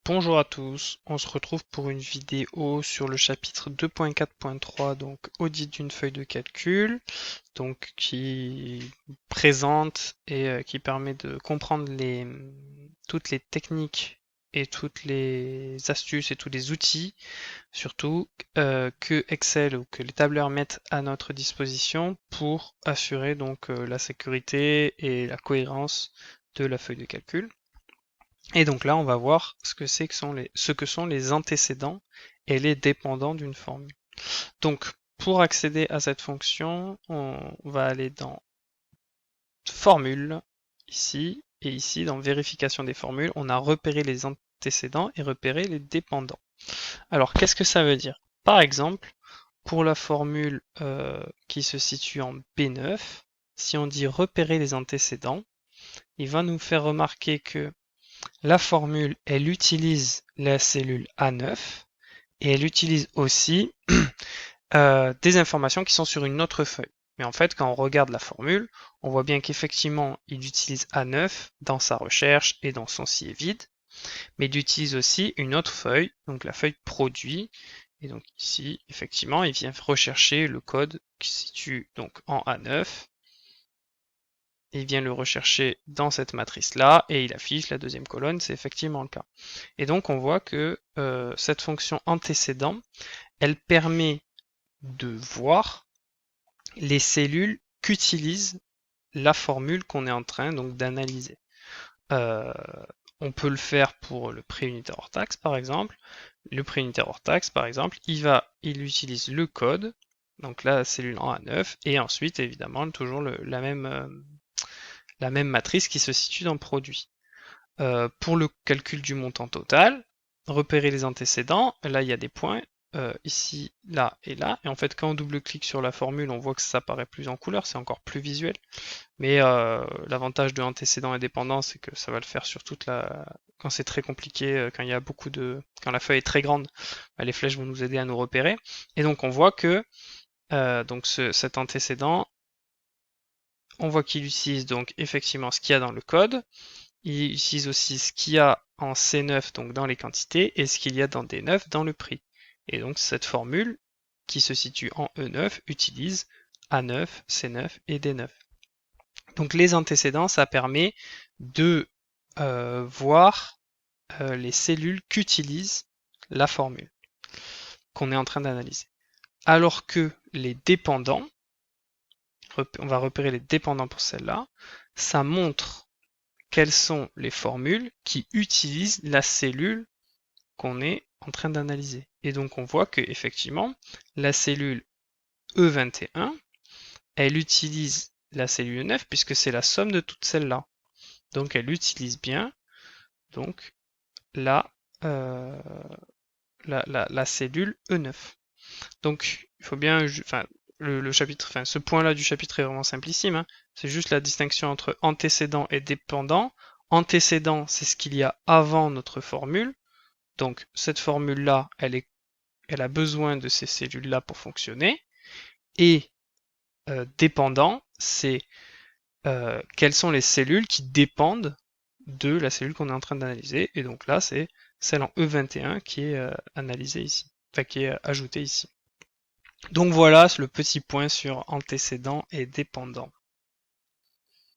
Bonjour à tous, on se retrouve pour une vidéo sur le chapitre 2.4.3, donc audit d'une feuille de calcul, donc qui présente et qui permet de comprendre toutes les techniques et toutes les astuces et tous les outils, surtout que Excel ou que les tableurs mettent à notre disposition pour assurer donc la sécurité et la cohérence de la feuille de calcul. Et donc là, on va voir ce que sont les antécédents et les dépendants d'une formule. Donc, pour accéder à cette fonction, on va aller dans Formule, ici, et ici, dans Vérification des formules, on a repéré les antécédents et repéré les dépendants. Alors, qu'est-ce que ça veut dire? Par exemple, pour la formule qui se situe en B9, si on dit repérer les antécédents, il va nous faire remarquer que la formule, elle utilise la cellule A9 et elle utilise aussi des informations qui sont sur une autre feuille. Mais en fait, quand on regarde la formule, on voit bien qu'effectivement, il utilise A9 dans sa recherche et dans son si est vide, mais il utilise aussi une autre feuille, donc la feuille produit. Et donc ici, effectivement, il vient rechercher le code qui se situe donc en A9. Il vient le rechercher dans cette matrice-là et il affiche la deuxième colonne, c'est effectivement le cas. Et donc on voit que cette fonction antécédent, elle permet de voir les cellules qu'utilise la formule qu'on est en train donc d'analyser. Euh, on peut le faire pour le prix unitaire hors taxe par exemple. Le prix unitaire hors taxe par exemple, il utilise le code, donc la cellule en A9, et ensuite évidemment toujours la même matrice qui se situe dans le produit. Pour le calcul du montant total, repérer les antécédents, là il y a des points, ici, là et là, et en fait quand on double-clique sur la formule, on voit que ça apparaît plus en couleur, c'est encore plus visuel, mais l'avantage de antécédent et dépendant, c'est que ça va le faire sur toute la... Quand c'est très compliqué, quand il y a beaucoup de... Quand la feuille est très grande, bah, les flèches vont nous aider à nous repérer, et donc on voit que donc cet antécédent, on voit qu'il utilise donc effectivement ce qu'il y a dans le code. Il utilise aussi ce qu'il y a en C9, donc dans les quantités, et ce qu'il y a dans D9 dans le prix. Et donc cette formule, qui se situe en E9, utilise A9, C9 et D9. Donc les antécédents, ça permet de voir les cellules qu'utilise la formule qu'on est en train d'analyser. Alors que les dépendants, on va repérer les dépendants pour celle-là, ça montre quelles sont les formules qui utilisent la cellule qu'on est en train d'analyser. Et donc on voit que effectivement la cellule E21, elle utilise la cellule 9 puisque c'est la somme de toutes celles-là. Donc elle utilise bien donc la, euh, la cellule E9. Donc il faut bien, enfin le chapitre, enfin ce point-là du chapitre est vraiment simplissime. Hein. C'est juste la distinction entre antécédent et dépendant. Antécédent, c'est ce qu'il y a avant notre formule. Donc cette formule-là, elle a besoin de ces cellules-là pour fonctionner. Et dépendant, c'est quelles sont les cellules qui dépendent de la cellule qu'on est en train d'analyser. Et donc là, c'est celle en E21 qui est analysée ici, enfin qui est ajoutée ici. Donc voilà le petit point sur antécédent et dépendant.